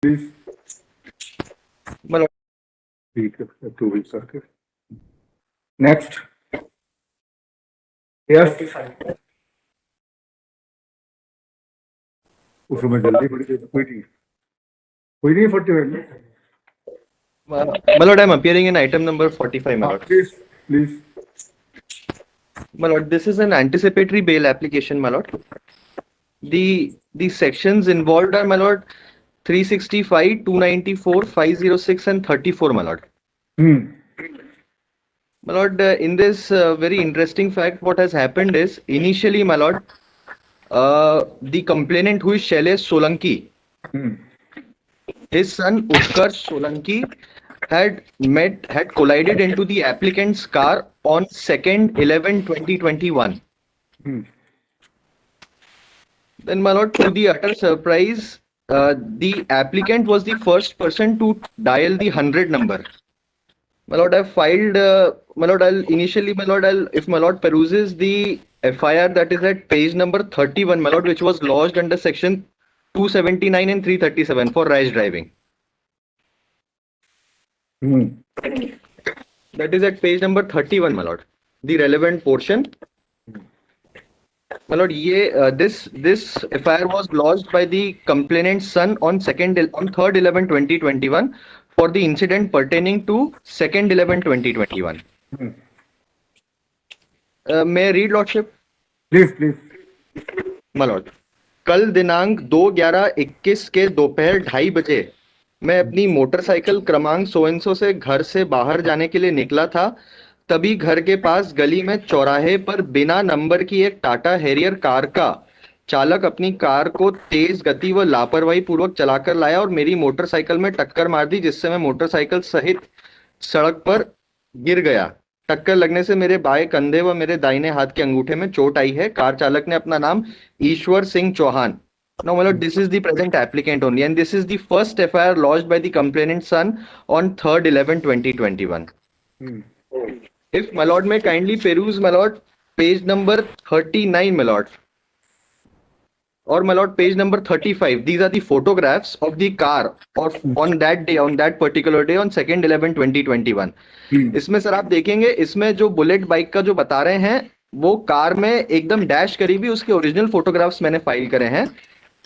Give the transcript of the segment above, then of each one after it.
Please. मतलब ठीक है, 2 weeks करके। नेक्स्ट। यस, उसमें जल्दी पड़ी थी, कोई नहीं 45 में। my lord, I'm appearing in item number 45, my हाँ lord. Please please. My lord, this is an anticipatory bail application, my lord. The sections involved are, my lord, 365, 294, 506, and 34, my lord. My lord, in this very interesting fact, what has happened is initially, my lord, the complainant, who is Shailesh Solanki, his son Utkarsh Solanki had collided into the applicant's car on 2nd 11/2021. Then, my lord, to the utter surprise, the applicant was the first person to dial the 100 number. My lord, I've filed, my lord, if my lord peruses the FIR that is at page number 31, my lord, which was lodged under section 279 and 337 for rash driving. That is at page number 31, my lord, the relevant portion. My lord, this FIR was lodged by the complainant's son on 3rd 11/2021 for the incident pertaining to 2nd 11/2021. May I read, lordship? Please please. My lord, कल दिनांक 2/11/21 के दोपहर 2:30 बजे मैं अपनी motorcycle क्रमांक सो and सो से घर से बाहर जाने के लिए निकला था। तभी घर के पास गली में चौराहे पर बिना नंबर की एक टाटा हैरियर कार का चालक अपनी कार को तेज गति व लापरवाही पूर्वक चलाकर लाया और मेरी मोटरसाइकिल में टक्कर मार दी, जिससे मैं मोटरसाइकिल सहित सड़क पर गिर गया। टक्कर लगने से मेरे बाएं कंधे व मेरे दाहिने हाथ के अंगूठे में चोट आई है। कार चालक ने अपना नाम Ishwar Singh Chauhan. Now, my lord, this is the present applicant only, and this is the first FIR lodged by the complainant's son on 3rd 11/2021. If my lord may kindly peruse, my lord, page number 39, my lord, or my lord, page number 35. These are the photographs of the car or on that day, on that particular day, on 2nd 11/2021. इसमें sir आप देखेंगे, इसमें जो bullet bike का जो बता रहे हैं वो कार में एकदम डैश करीबी उसके ओरिजिनल फोटोग्राफ्स मैंने फाइल करे हैं।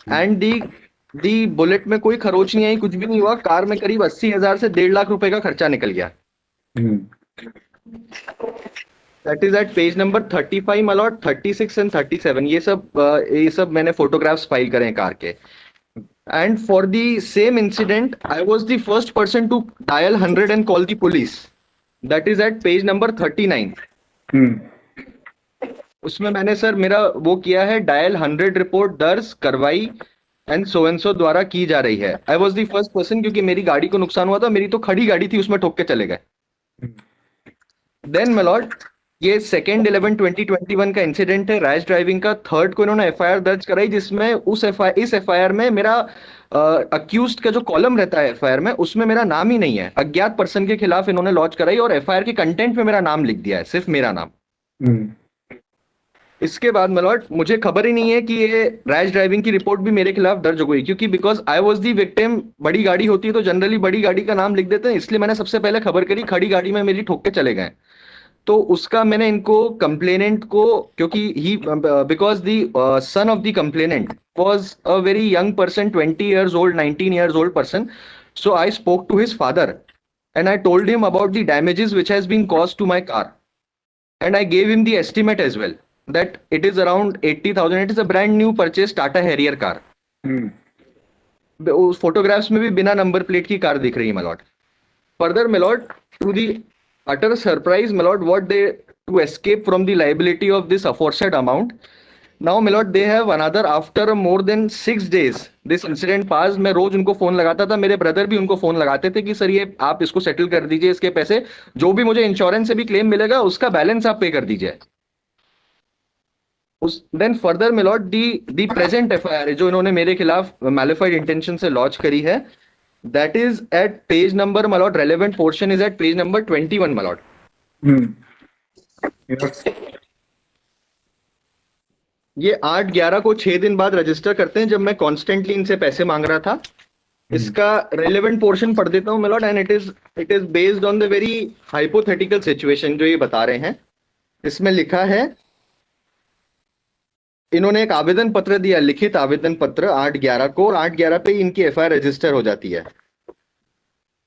एंड दी बुलेट में कोई खरोच नहीं आई, कुछ भी नहीं हुआ। कार में करीब 80,000 से 1.5 लाख रुपए का खर्चा निकल गया। That is at page number 35, my lord, 36 and 37। ये सब मैंने फोटोग्राफ्स फाइल करे हैं कार के। And for the same incident I was the first person to dial 100 and call the police. That is at page number 39। उसमें मैंने sir मेरा वो किया है, डायल 100 रिपोर्ट दर्ज करवाई एंड सो द्वारा की जा रही है। I was the first person, क्योंकि मेरी गाड़ी को नुकसान हुआ था, मेरी तो खड़ी गाड़ी थी, उसमें ठोक के चले गए। देन माय लॉर्ड, ये 2nd 11/2021 का इंसिडेंट है रैश ड्राइविंग का। 3rd को इन्होंने FIR दर्ज कराई, जिसमें इस FIR में मेरा अक्यूज्ड का जो कॉलम रहता है FIR में, उसमें मेरा नाम ही नहीं है। अज्ञात पर्सन के खिलाफ इन्होंने लॉन्च कराई और FIR के कंटेंट में मेरा नाम लिख दिया है, सिर्फ मेरा नाम। इसके बाद माय लॉर्ड, मुझे खबर ही नहीं है कि ये रैश ड्राइविंग की रिपोर्ट भी मेरे खिलाफ दर्ज हो गई, क्योंकि because I was the victim. बड़ी गाड़ी होती है तो जनरली बड़ी गाड़ी का नाम लिख देते हैं, इसलिए मैंने सबसे पहले खबर करी। खड़ी गाड़ी में मेरी ठोक के चले गए, तो उसका मैंने इनको कंप्लेनेंट को, क्योंकि he because the son of the complainant was a very young person, 20 years old, 19 years old person. So I spoke to his father and I told him about the damages which has been caused to my car, and I gave him the estimate as well, that it is around 80,000. It is a brand new purchase Tata Harrier car. उस photographs में भी बिना number plate की car दिख रही है my lord. Further, my lord, to the utter surprise, my lord, what they to escape from the liability of this aforesaid amount. Now, my lord, they have another, after more than 6 days this incident passed. मैं रोज उनको phone लगाता था, मेरे brother भी उनको phone लगाते थे कि सर ये आप इसको सेटल कर दीजिए, इसके पैसे जो भी मुझे इंश्योरेंस से भी क्लेम मिलेगा उसका बैलेंस आप पे कर दीजिए। Then further my lord, the present FIR जो इन्होंने मेरे खिलाफ मैलिफाइड इंटेंशन से लॉन्च करी है, that is at page number, my lord, relevant portion is at page number 21, my lord. Yes. ये 8/11 को 6 दिन बाद रजिस्टर करते हैं, जब मैं कॉन्स्टेंटली इनसे पैसे मांग रहा था। इसका रेलेवेंट पोर्शन पढ़ देता हूँ my lord, and it is based on the very hypothetical situation जो ये बता रहे हैं। इसमें लिखा है, इन्होंने एक आवेदन पत्र दिया, लिखित आवेदन पत्र 8/11 को, और 8/11 पे इनकी एफआईआर रजिस्टर हो जाती है।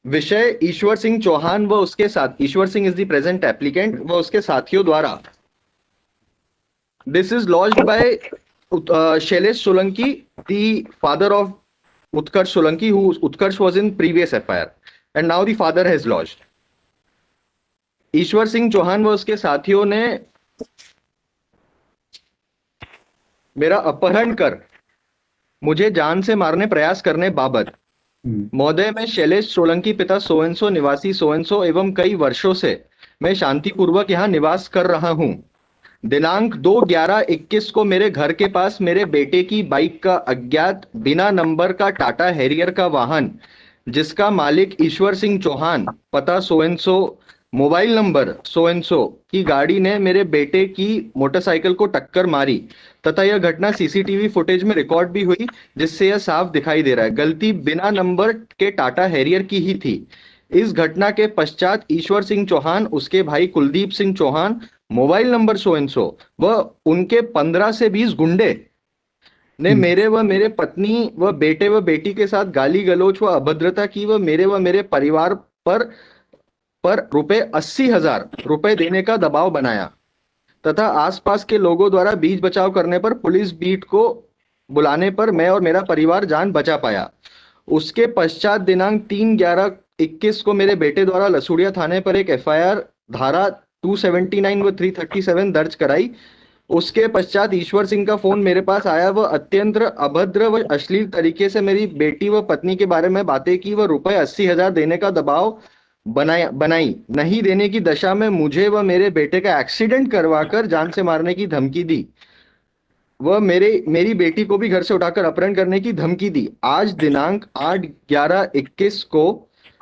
विषय ईश्वर सिंह चौहान व उसके साथ, Ishwar Singh is the present applicant, व उसके साथियों द्वारा, this is launched by Shailesh Solanki, the father of Utkarsh Solanki, who Utkarsh was in previous FIR, and now the father has lodged. Ishwar Singh Chauhan व उसके साथियों ने मेरा अपहरण कर मुझे जान से मारने प्रयास करने बाबत, महोदय मैं शैलेश सोलंकी पिता सोएनसो निवासी सोएनसो एवं कई वर्षों से मैं शांतिपूर्वक यहाँ निवास कर रहा हूँ। दिनांक 2/11/21 को मेरे घर के पास मेरे बेटे की बाइक का अज्ञात बिना नंबर का टाटा हैरियर का वाहन, जिसका मालिक ईश्वर सिंह चौहान, पता सोएनसो, मोबाइल नंबर सोएनसो, की गाड़ी ने मेरे बेटे की मोटरसाइकिल को टक्कर मारी तथा यह घटना सीसीटीवी फुटेज में रिकॉर्ड भी हुई, जिससे यह साफ दिखाई दे रहा है गलती बिना नंबर के टाटा हैरियर की ही थी। इस घटना के पश्चात ईश्वर सिंह चौहान, उसके भाई Kuldeep Singh Chauhan, mobile number so and so, व उनके 15 से 20 गुंडे ने मेरे व मेरे पत्नी व बेटे व बेटी के साथ गाली गलौज व अभद्रता की, व मेरे परिवार पर रुपए 80,000 रुपए देने का दबाव बनाया तथा आसपास के लोगों द्वारा बीच बचाव करने पर पुलिस बीट को बुलाने पर मैं और मेरा परिवार जान बचा पाया। उसके पश्चात दिनांक 3/11/21 को मेरे बेटे द्वारा लसूड़िया थाने पर एक एफआईआर धारा 279 व 337 दर्ज कराई। उसके पश्चात ईश्वर सिंह का फोन मेरे पास आया, वह अत्यंत अभद्र व अश्लील तरीके से मेरी बेटी व पत्नी के बारे में बातें की, व रुपए 80,000 देने का दबाव बनाई नहीं देने की दशा में मुझे व मेरे बेटे का एक्सीडेंट करवाकर जान से मारने की धमकी दी, वह मेरी बेटी को भी घर से उठाकर अपहरण करने की धमकी दी। आज दिनांक 8/11/21 को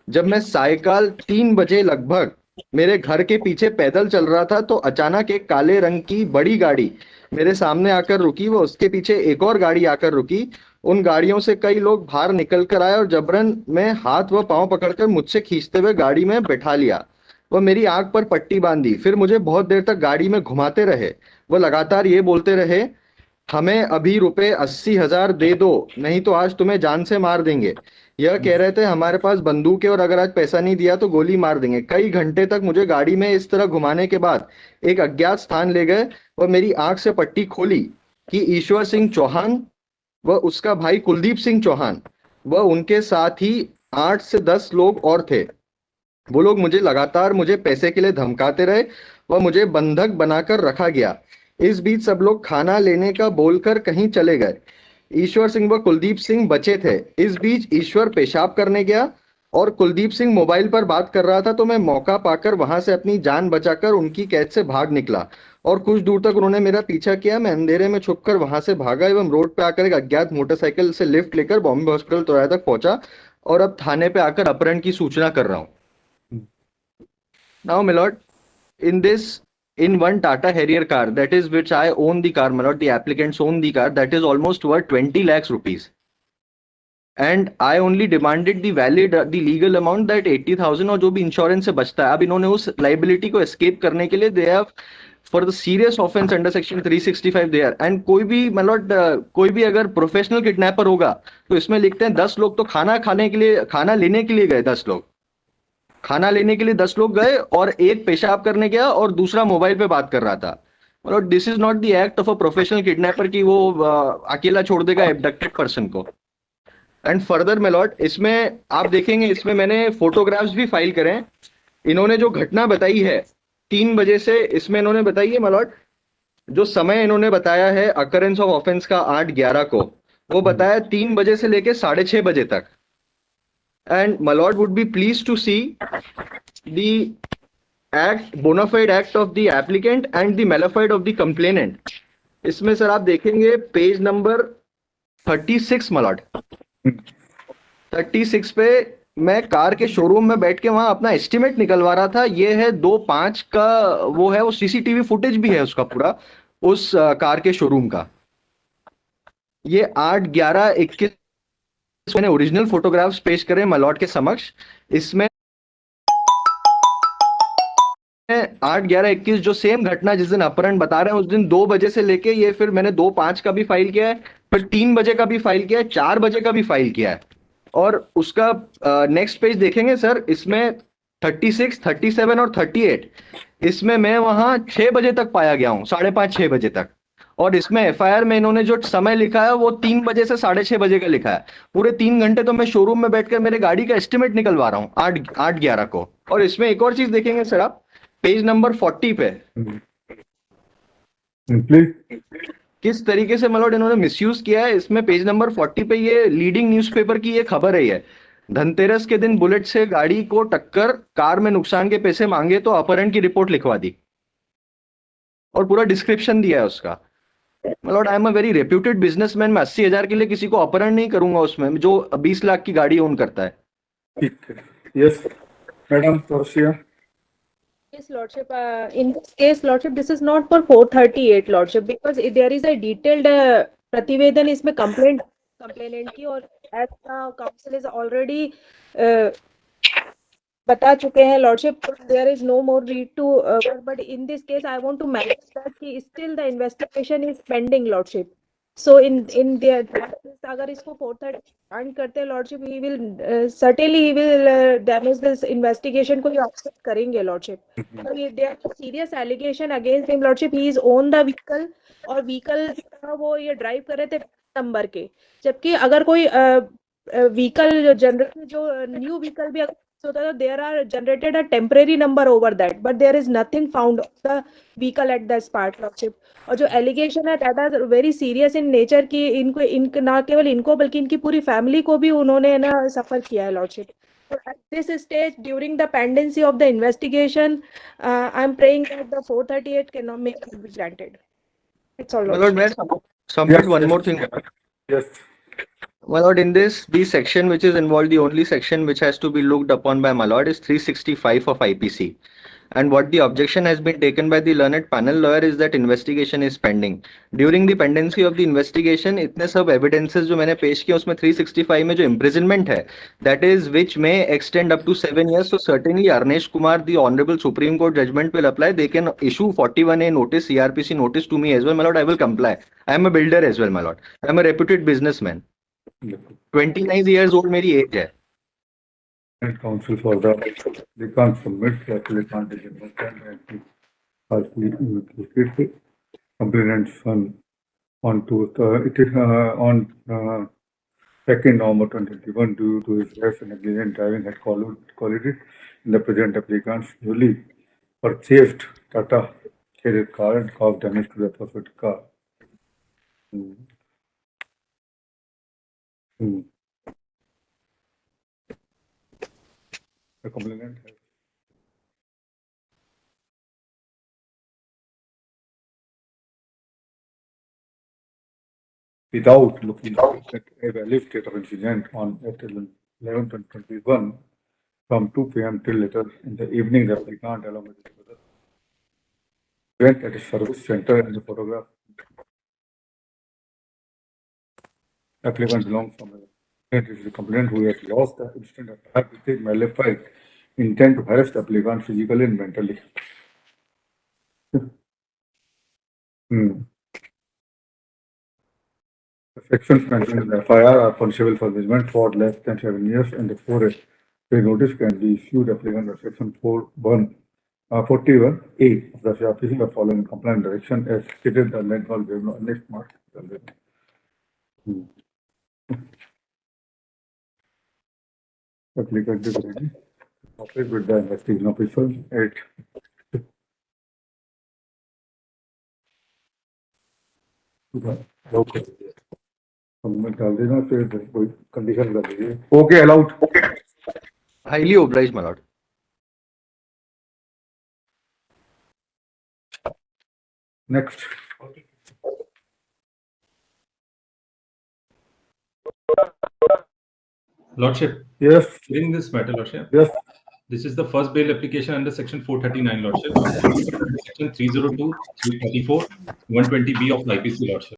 जब मैं सायकाल 3 बजे लगभग मेरे घर के पीछे पैदल चल रहा था, तो अचानक एक काले रंग की बड़ी गाड़ी मेरे सामने आकर रुकी, व उसके पीछे एक और गाड़ी आकर रुकी। उन गाड़ियों से कई लोग बाहर निकल कर आए और जबरन में हाथ व पांव पकड़कर मुझसे खींचते हुए गाड़ी में बैठा लिया, वह मेरी आंख पर पट्टी बांधी। फिर मुझे बहुत देर तक गाड़ी में घुमाते रहे, वह लगातार ये बोलते रहे, हमें अभी रुपए 80,000 दे दो, नहीं तो आज तुम्हें जान से मार देंगे। यह कह रहे थे हमारे पास बंदूक है और अगर आज पैसा नहीं दिया तो गोली मार देंगे। कई घंटे तक मुझे गाड़ी में इस तरह घुमाने के बाद एक अज्ञात स्थान ले गए, वह मेरी आंख से पट्टी खोली कि ईश्वर सिंह चौहान व उसका भाई कुलदीप सिंह चौहान व उनके साथ ही 8 से 10 लोग और थे। वो लोग मुझे पैसे के लिए धमकाते रहे व मुझे बंधक बनाकर रखा गया। इस बीच सब लोग खाना लेने का बोलकर कहीं चले गए। ईश्वर सिंह व कुलदीप सिंह बचे थे। इस बीच ईश्वर पेशाब करने गया और कुलदीप सिंह मोबाइल पर बात कर रहा था, तो मैं मौका पाकर वहां से अपनी जान बचाकर उनकी कैद से भाग निकला और कुछ दूर तक उन्होंने मेरा पीछा किया। मैं अंधेरे में छुपकर वहां से भागा एवं रोड पे आकर एक अज्ञात मोटरसाइकिल से लिफ्ट लेकर बॉम्बे हॉस्पिटल चौराहे तक पहुंचा और अब थाने पे आकर अपहरण की सूचना कर रहा हूँ। Now my lord, in one Tata Harrier car, that is which I own the car, my lord, the applicants own the car, that is almost worth 20 lakhs rupees. And I only demanded the legal amount, that 80,000 और जो भी insurance से बचता है। अब इन्होंने उस liability को एस्केप करने के लिए they have for the serious offense under section 365 there, and कोई भी my lord कोई भी अगर प्रोफेशनल किडनैपर होगा तो इसमें लिखते हैं 10 लोग तो खाना लेने के लिए गए, 10 लोग खाना लेने के लिए 10 लोग गए और एक पेशाब करने गया और दूसरा मोबाइल पे बात कर रहा था। मतलब this is not the act of a professional kidnapper कि वो अकेला छोड़ देगा एबडक्टेड पर्सन को। एंड फर्दर माय लॉर्ड, इसमें आप देखेंगे, इसमें मैंने फोटोग्राफ्स भी फाइल करे हैं। इन्होंने जो घटना बताई है 3 बजे से, इसमें इन्होंने बताई है माय लॉर्ड, जो समय इन्होंने बताया है अकरेंस ऑफ ऑफेंस का 8/11 को, वो बताया 3 बजे से लेके 6:30 बजे तक। And my lord would be pleased to see the bona fide act of the applicant and the malafide of the complainant. इसमें सर आप देखेंगे पेज नंबर 36 my lord, 36 पे मैं कार के शोरूम में बैठ के वहां अपना एस्टिमेट निकलवा रहा था। ये है 2/5 का, वो है, वो सीसीटीवी फुटेज भी है उसका पूरा, उस कार के शोरूम का। ये 8/11/21 मैंने ओरिजिनल फोटोग्राफ्स पेश करे मलॉट के समक्ष। इसमें 8/11/21 जो सेम घटना जिस दिन अपहरण बता रहे हैं, उस दिन 2 बजे से लेके ये फिर मैंने 2:05 का भी फाइल किया है, फिर 3 बजे का भी फाइल किया है, 4 बजे का भी फाइल किया है। और उसका नेक्स्ट पेज देखेंगे सर, इसमें 36, 37 और 38 इसमें मैं वहां 6 बजे तक पाया गया हूं, 5:30 6 बजे तक। और इसमें एफआईआर में इन्होंने जो समय लिखा है वो 3 बजे से 6:30 बजे का लिखा है। पूरे 3 घंटे तो मैं शोरूम में बैठकर मेरे गाड़ी का एस्टिमेट निकलवा रहा हूँ 8/11 को। और इसमें एक और चीज देखेंगे सर आप, पेज नंबर 40 पे प्लीज। किस तरीके से मतलब इन्होंने मिसयूज किया है। इसमें पेज नंबर 40 पे ये लीडिंग न्यूज़पेपर की ये खबर है, धनतेरस के दिन बुलेट से गाड़ी को टक्कर, कार में नुकसान के पैसे मांगे तो अपहरण की रिपोर्ट लिखवा दी और पूरा डिस्क्रिप्शन दिया है उसका। मतलब I am a very reputed businessman, मैं 80,000 के लिए किसी को अपहरण नहीं करूंगा उसमें जो 20 लाख की गाड़ी ओन करता है। ठीक है। यस मैडम तोरसिया। Yes, Lordship. In this case, Lordship, this is not for 438, Lordship, because there is a detailed प्रतिवेदन इसमें complainant की, और as counsel is already बता चुके हैं, Lordship. There is no more need to. But in this case, I want to mention that कि still the investigation is pending, Lordship. So in their अगर इसको 430 earn करते हैं, Lordship, he will certainly he will damage this investigation को offset करेंगे, Lordship. So there are serious allegation against him, Lordship. He is own the vehicle और vehicle वो ये drive कर रहे थे नंबर के, जबकि अगर कोई व्हीकल जनरल जो न्यू व्हीकल भी होता है, there are generated a temporary number over that, but there is nothing found of the vehicle at that spot, Lordship. और जो एलिगेशन है that are very serious in nature कि इनको ना केवल इनको बल्कि इनकी पूरी फैमिली को भी उन्होंने ना सफर किया है, Lordship. So at this stage, during the pendency of the investigation, I am praying that the 438 cannot be granted. It's all, My lord, Lordship. may I submit Yes, one yes. more thing? Yes. My lord, in this, the section which is involved, the only section which has to be looked upon by my lord is 365 of IPC. And what the objection has been taken by the learned panel lawyer is that investigation is pending. During the pendency of the investigation, इतने सब evidences जो मैंने पेश किया उसमें 365 में जो imprisonment है, that is which may extend up to 7 years. So certainly Arnesh Kumar, the Honorable Supreme Court judgment will apply. They can issue 41A notice, CRPC notice to me as well, my lord. I will comply. I am a builder as well, my lord. I am a reputed businessman. 29 years old मेरी age है. And counsel for the they can't submit the applicant is innocent and he has pleaded complainant's son on to it is on 2nd November 2021 due to his rash and negligent driving had collided in the present applicant's newly purchased Tata Carrier car and caused damage to the profit car. The complainant has without looking at a valid state of incident on April 11, 2021 from 2 p.m. till later in the evening, the applicant along with his brother went at a service center and the photograph applicant belongs from the complainant who has lost the instant attack with a malefied intent to harass the applicant physically and mentally. The sections mentioned in the FIR are punishable for imprisonment for less than 7 years, and therefore a notice can be issued applicant under section 41A of the CRPC by following compliant direction as stated the next March. Applicant is ready. Operate with the investigation officer at डाल देना फिर कोई condition कर दीजिए. Okay, allowed. Highly obliged, my lord. Next. Lordship, Yes. hearing this matter, Lordship. Yes. This is the first bail application under Section 439, Lordship. Section 302, 334, 120B of IPC, Lordship.